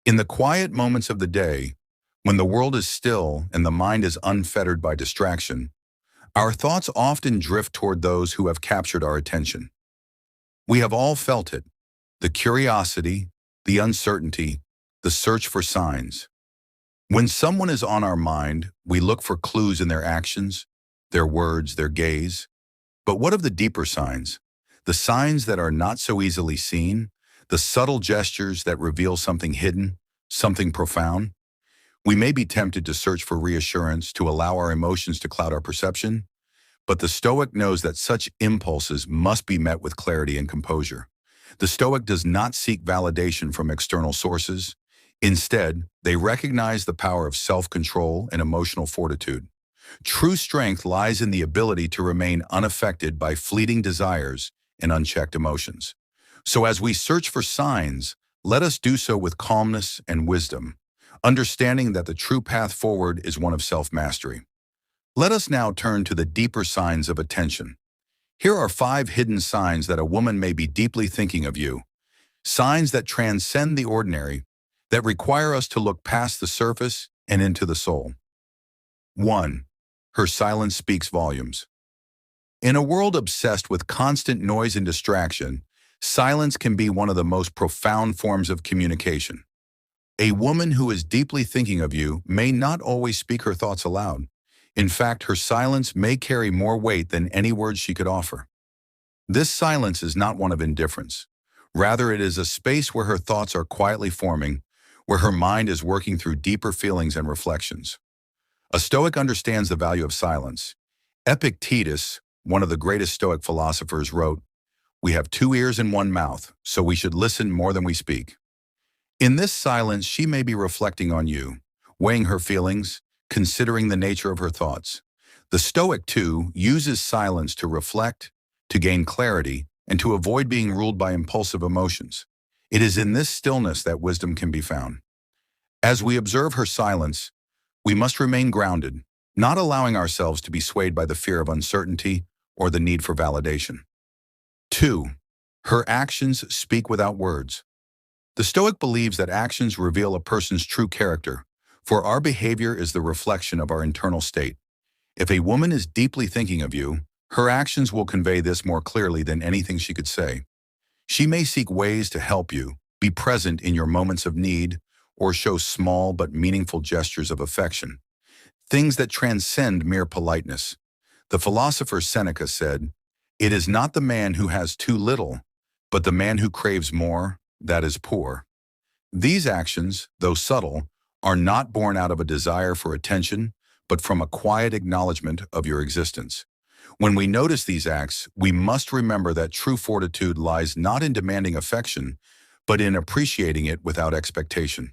In the quiet moments of the day, when the world is still and the mind is unfettered by distraction, our thoughts often drift toward those who have captured our attention. We have all felt it, the curiosity, the uncertainty, the search for signs. When someone is on our mind, we look for clues in their actions, their words, their gaze. But what of the deeper signs? The signs that are not so easily seen, the subtle gestures that reveal something hidden, something profound? We may be tempted to search for reassurance, to allow our emotions to cloud our perception, but the Stoic knows that such impulses must be met with clarity and composure. The Stoic does not seek validation from external sources. Instead, they recognize the power of self-control and emotional fortitude. True strength lies in the ability to remain unaffected by fleeting desires and unchecked emotions. So as we search for signs, let us do so with calmness and wisdom, understanding that the true path forward is one of self-mastery. Let us now turn to the deeper signs of attention. Here are 5 hidden signs that a woman may be deeply thinking of you. Signs that transcend the ordinary, that require us to look past the surface and into the soul. 1. Her silence speaks volumes. In a world obsessed with constant noise and distraction, silence can be one of the most profound forms of communication. A woman who is deeply thinking of you may not always speak her thoughts aloud. In fact, her silence may carry more weight than any words she could offer. This silence is not one of indifference. Rather, it is a space where her thoughts are quietly forming, where her mind is working through deeper feelings and reflections. A Stoic understands the value of silence. Epictetus, one of the greatest Stoic philosophers, wrote, "We have 2 ears and 1 mouth, so we should listen more than we speak." In this silence, she may be reflecting on you, weighing her feelings, considering the nature of her thoughts. The Stoic, too, uses silence to reflect, to gain clarity, and to avoid being ruled by impulsive emotions. It is in this stillness that wisdom can be found. As we observe her silence, we must remain grounded, not allowing ourselves to be swayed by the fear of uncertainty or the need for validation. 2. Her actions speak without words. The Stoic believes that actions reveal a person's true character, for our behavior is the reflection of our internal state. If a woman is deeply thinking of you, her actions will convey this more clearly than anything she could say. She may seek ways to help you, be present in your moments of need, or show small but meaningful gestures of affection, things that transcend mere politeness. The philosopher Seneca said, "It is not the man who has too little, but the man who craves more, that is poor." These actions, though subtle, are not born out of a desire for attention, but from a quiet acknowledgement of your existence. When we notice these acts, we must remember that true fortitude lies not in demanding affection, but in appreciating it without expectation.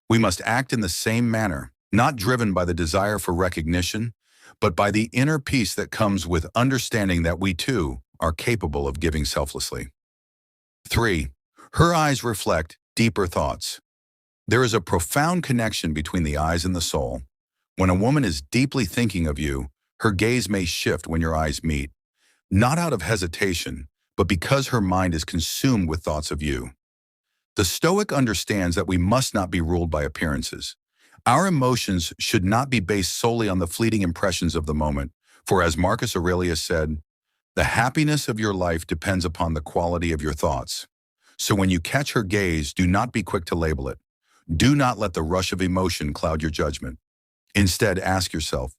We must act in the same manner, not driven by the desire for recognition, but by the inner peace that comes with understanding that we too are capable of giving selflessly. 3. Her eyes reflect deeper thoughts. There is a profound connection between the eyes and the soul. When a woman is deeply thinking of you, her gaze may shift when your eyes meet, not out of hesitation, but because her mind is consumed with thoughts of you. The Stoic understands that we must not be ruled by appearances. Our emotions should not be based solely on the fleeting impressions of the moment, for as Marcus Aurelius said, "The happiness of your life depends upon the quality of your thoughts." So when you catch her gaze, do not be quick to label it. Do not let the rush of emotion cloud your judgment. Instead, ask yourself,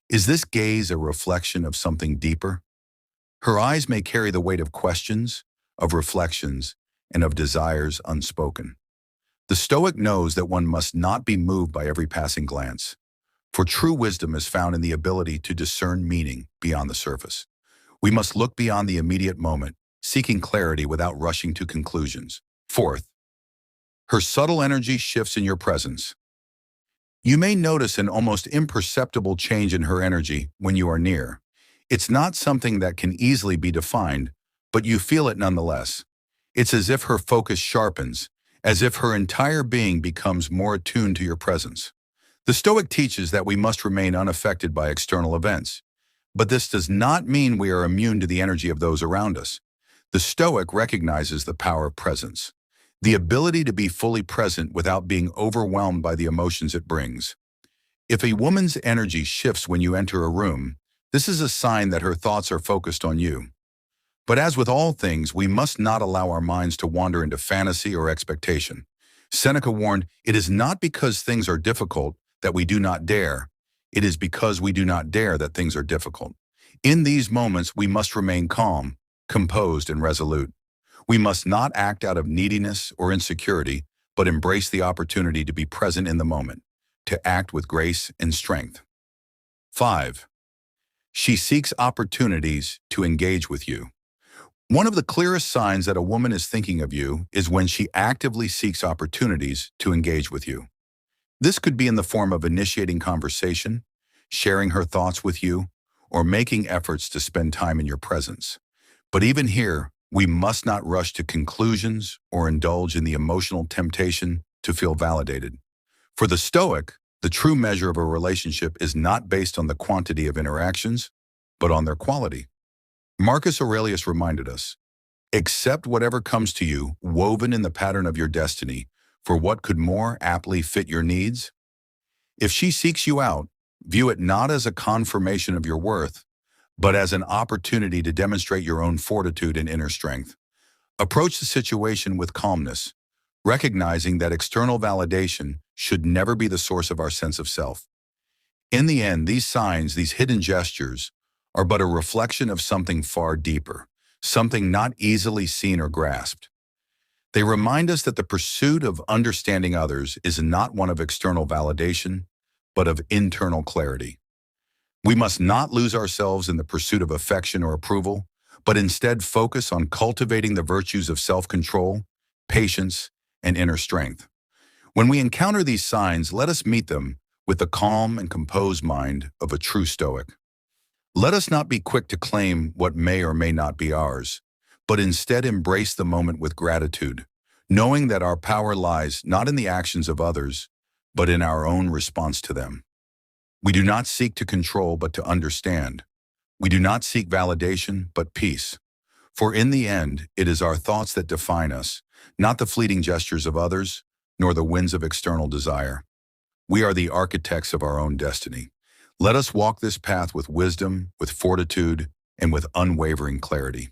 is this gaze a reflection of something deeper? Her eyes may carry the weight of questions, of reflections, and of desires unspoken. The Stoic knows that one must not be moved by every passing glance, for true wisdom is found in the ability to discern meaning beyond the surface. We must look beyond the immediate moment, seeking clarity without rushing to conclusions. 4th, her subtle energy shifts in your presence. You may notice an almost imperceptible change in her energy when you are near. It's not something that can easily be defined, but you feel it nonetheless. It's as if her focus sharpens, as if her entire being becomes more attuned to your presence. The Stoic teaches that we must remain unaffected by external events, but this does not mean we are immune to the energy of those around us. The Stoic recognizes the power of presence. the ability to be fully present without being overwhelmed by the emotions it brings. If a woman's energy shifts when you enter a room, this is a sign that her thoughts are focused on you. But as with all things, we must not allow our minds to wander into fantasy or expectation. Seneca warned, "It is not because things are difficult that we do not dare. It is because we do not dare that things are difficult." In these moments, we must remain calm, composed, and resolute. We must not act out of neediness or insecurity, but embrace the opportunity to be present in the moment, to act with grace and strength. 5. She seeks opportunities to engage with you. One of the clearest signs that a woman is thinking of you is when she actively seeks opportunities to engage with you. This could be in the form of initiating conversation, sharing her thoughts with you, or making efforts to spend time in your presence. But even here, we must not rush to conclusions or indulge in the emotional temptation to feel validated. For the Stoic, the true measure of a relationship is not based on the quantity of interactions, but on their quality. Marcus Aurelius reminded us, "Accept whatever comes to you, woven in the pattern of your destiny, for what could more aptly fit your needs?" If she seeks you out, view it not as a confirmation of your worth, but as an opportunity to demonstrate your own fortitude and inner strength. Approach the situation with calmness, recognizing that external validation should never be the source of our sense of self. In the end, these signs, these hidden gestures, are but a reflection of something far deeper, something not easily seen or grasped. They remind us that the pursuit of understanding others is not one of external validation, but of internal clarity. We must not lose ourselves in the pursuit of affection or approval, but instead focus on cultivating the virtues of self-control, patience, and inner strength. When we encounter these signs, let us meet them with the calm and composed mind of a true Stoic. Let us not be quick to claim what may or may not be ours, but instead embrace the moment with gratitude, knowing that our power lies not in the actions of others, but in our own response to them. We do not seek to control, but to understand. We do not seek validation, but peace. For in the end, it is our thoughts that define us, not the fleeting gestures of others, nor the winds of external desire. We are the architects of our own destiny. Let us walk this path with wisdom, with fortitude, and with unwavering clarity.